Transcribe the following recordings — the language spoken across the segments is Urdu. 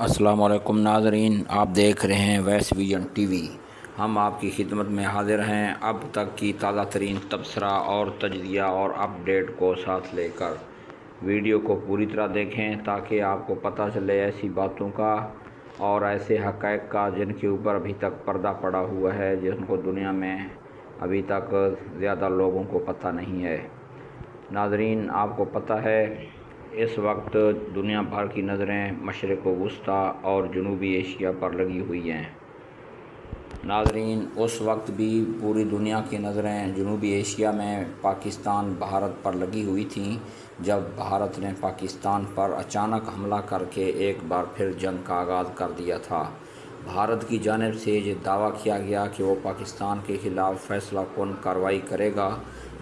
السلام علیکم ناظرین، آپ دیکھ رہے ہیں ویس ویژن ٹی وی۔ ہم آپ کی خدمت میں حاضر ہیں اب تک کی تازہ ترین تبصرہ اور تجزیہ اور اپ ڈیٹ کو ساتھ لے کر۔ ویڈیو کو پوری طرح دیکھیں تاکہ آپ کو پتہ چلے ایسی باتوں کا اور ایسے حقائق کا جن کے اوپر ابھی تک پردہ پڑا ہوا ہے، جن کو دنیا میں ابھی تک زیادہ لوگوں کو پتہ نہیں ہے۔ ناظرین، آپ کو پتہ ہے اس وقت دنیا بھر کی نظریں مشرق وسطیٰ اور جنوبی ایشیا پر لگی ہوئی ہیں۔ ناظرین، اس وقت بھی پوری دنیا کی نظریں جنوبی ایشیا میں پاکستان بھارت پر لگی ہوئی تھیں، جب بھارت نے پاکستان پر اچانک حملہ کر کے ایک بار پھر جنگ کا آغاز کر دیا تھا۔ بھارت کی جانب سے یہ دعویٰ کیا گیا کہ وہ پاکستان کے خلاف فیصلہ کن کارروائی کرے گا،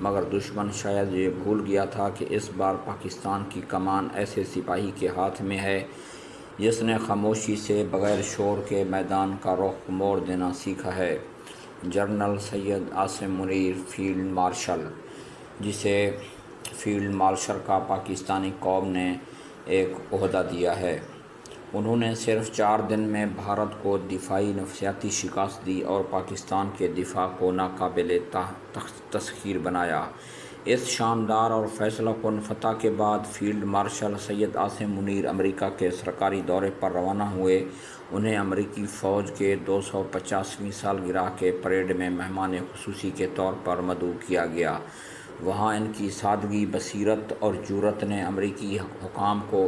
مگر دشمن شاید یہ بھول گیا تھا کہ اس بار پاکستان کی کمان ایسے سپاہی کے ہاتھ میں ہے جس نے خاموشی سے بغیر شور کے میدان کا رخ موڑ دینا سیکھا ہے۔ General Syed Asim Munir field martial, جسے فیلڈ مارشل کا پاکستانی قوم نے ایک عہدہ دیا ہے، انہوں نے صرف 4 دن میں بھارت کو دفاعی نفسیاتی شکست دی اور پاکستان کے دفاع کو ناقابل تسخیر بنایا۔ اس شاندار اور فیصلہ کن فتح کے بعد فیلڈ مارشل سید عاصم منیر امریکہ کے سرکاری دورے پر روانہ ہوئے۔ انہیں امریکی فوج کے 250ویں سالگرہ کے پریڈ میں مہمان خصوصی کے طور پر مدعو کیا گیا۔ وہاں ان کی سادگی، بصیرت اور جرأت نے امریکی حکام کو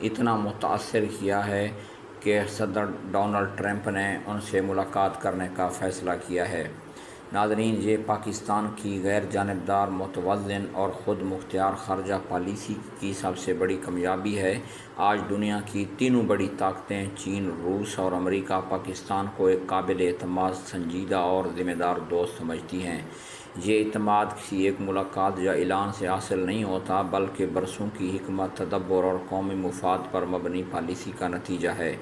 اتنا متاثر کیا ہے کہ صدر ڈونلڈ ٹرمپ نے ان سے ملاقات کرنے کا فیصلہ کیا ہے۔ ناظرین، یہ پاکستان کی غیر جانبدار، متوازن اور خود مختار خارجہ پالیسی کی سب سے بڑی کامیابی ہے۔ آج دنیا کی تینوں بڑی طاقتیں چین، روس اور امریکہ پاکستان کو ایک قابل اعتماد، سنجیدہ اور ذمہ دار دوست سمجھتی ہیں۔ یہ اعتماد کسی ایک ملاقات یا اعلان سے حاصل نہیں ہوتا، بلکہ برسوں کی حکمت، تدبر اور قومی مفاد پر مبنی پالیسی کا نتیجہ ہے۔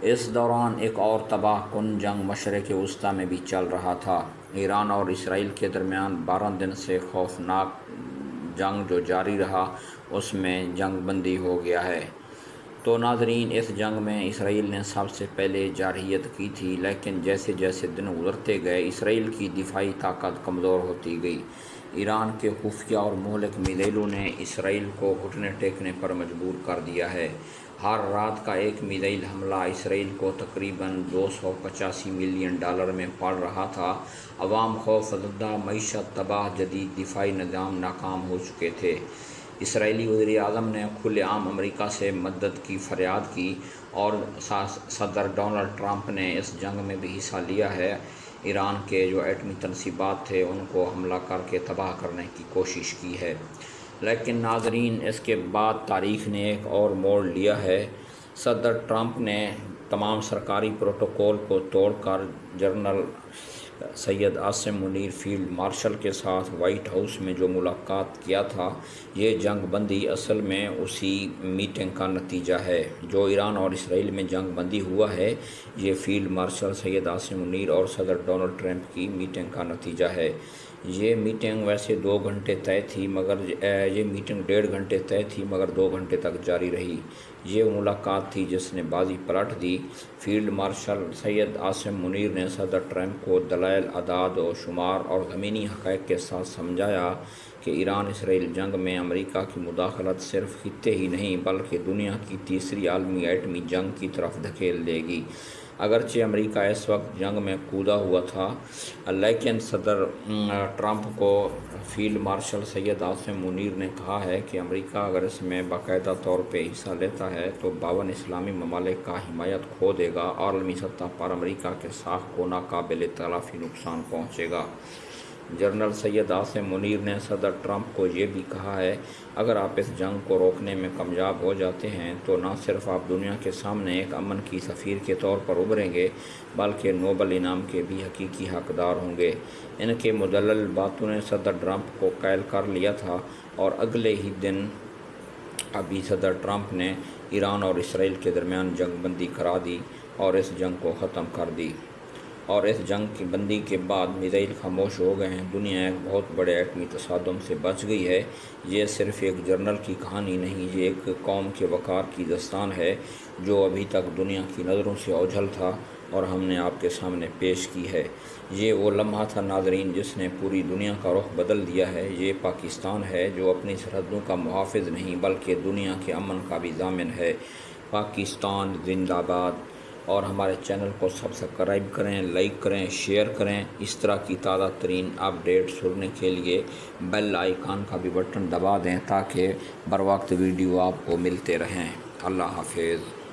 اس دوران ایک اور تباہ کن جنگ مشرق وسطیٰ میں بھی چل رہا تھا۔ ایران اور اسرائیل کے درمیان 12 دن سے خوفناک جنگ جو جاری رہا، اس میں جنگ بندی ہو گیا ہے۔ تو ناظرین، اس جنگ میں اسرائیل نے سب سے پہلے جارحیت کی تھی، لیکن جیسے جیسے دن گزرتے گئے اسرائیل کی دفاعی طاقت کمزور ہوتی گئی۔ ایران کے خفیہ اور مہلک میزائلوں نے اسرائیل کو گھٹنے ٹیکنے پر مجبور کر دیا ہے۔ ہر رات کا ایک میزائل حملہ اسرائیل کو تقریباً $285 ملین میں پڑ رہا تھا۔ عوام خوف زدہ، معیشت تباہ، جدید دفاعی نظام ناکام ہو چکے تھے۔ اسرائیلی وزیر اعظم نے کھلے عام امریکہ سے مدد کی فریاد کی اور صدر ڈونلڈ ٹرمپ نے اس جنگ میں بھی حصہ لیا ہے۔ ایران کے جو ایٹمی تنصیبات تھے ان کو حملہ کر کے تباہ کرنے کی کوشش کی ہے۔ لیکن ناظرین، اس کے بعد تاریخ نے ایک اور موڑ لیا ہے۔ صدر ٹرمپ نے تمام سرکاری پروٹوکول کو توڑ کر general Syed Asim Munir field marshal کے ساتھ وائٹ ہاؤس میں جو ملاقات کیا تھا، یہ جنگ بندی اصل میں اسی میٹنگ کا نتیجہ ہے۔ جو ایران اور اسرائیل میں جنگ بندی ہوا ہے، یہ فیلڈ مارشل سید عاصم منیر اور صدر ڈونلڈ ٹرمپ کی میٹنگ کا نتیجہ ہے۔ یہ میٹنگ ویسے 2 گھنٹے طے تھی، مگر یہ میٹنگ 1.5 گھنٹے طے تھی مگر 2 گھنٹے تک جاری رہی۔ یہ ملاقات تھی جس نے بازی پلٹ دی۔ فیلڈ مارشل سید عاصم منیر نے صدر ٹرمپ کو دلائل، اعداد و شمار اور زمینی حقائق کے ساتھ سمجھایا کہ ایران اسرائیل جنگ میں امریکہ کی مداخلت صرف خطے ہی نہیں بلکہ دنیا کی تیسری عالمی ایٹمی جنگ کی طرف دھکیل دے گی۔ اگرچہ امریکہ اس وقت جنگ میں کودا ہوا تھا، لیکن صدر ٹرمپ کو فیلڈ مارشل سید عاصم منیر نے کہا ہے کہ امریکہ اگر اس میں باقاعدہ طور پہ حصہ لیتا ہے تو 52 اسلامی ممالک کا حمایت کھو دے گا اور عالمی سطح پر امریکہ کے ساکھ کو ناقابل تلافی نقصان پہنچے گا۔ جنرل سید عاصم منیر نے صدر ٹرمپ کو یہ بھی کہا ہے، اگر آپ اس جنگ کو روکنے میں کامیاب ہو جاتے ہیں تو نہ صرف آپ دنیا کے سامنے ایک امن کی سفیر کے طور پر ابھریں گے بلکہ نوبل انعام کے بھی حقیقی حقدار ہوں گے۔ ان کے مدلل باتوں نے صدر ٹرمپ کو قائل کر لیا تھا اور اگلے ہی دن ابھی صدر ٹرمپ نے ایران اور اسرائیل کے درمیان جنگ بندی کرا دی اور اس جنگ کو ختم کر دی۔ اور اس جنگ کی بندی کے بعد میزائل خاموش ہو گئے ہیں۔ دنیا ایک بہت بڑے ایٹمی تصادم سے بچ گئی ہے۔ یہ صرف ایک جنرل کی کہانی نہیں، یہ ایک قوم کے وقار کی داستان ہے۔ جو ابھی تک دنیا کی نظروں سے اوجھل تھا اور ہم نے آپ کے سامنے پیش کی ہے۔ یہ وہ لمحہ تھا ناظرین جس نے پوری دنیا کا رخ بدل دیا ہے۔ یہ پاکستان ہے جو اپنی سرحدوں کا محافظ نہیں بلکہ دنیا کے امن کا بھی ضامن ہے۔ پاکستان زندہ باد۔ اور ہمارے چینل کو سبسکرائب کریں، لائک کریں، شیئر کریں۔ اس طرح کی تازہ ترین اپڈیٹ سننے کے لیے بیل آئیکن کا بھی بٹن دبا دیں تاکہ بر وقت ویڈیو آپ کو ملتے رہیں۔ اللہ حافظ۔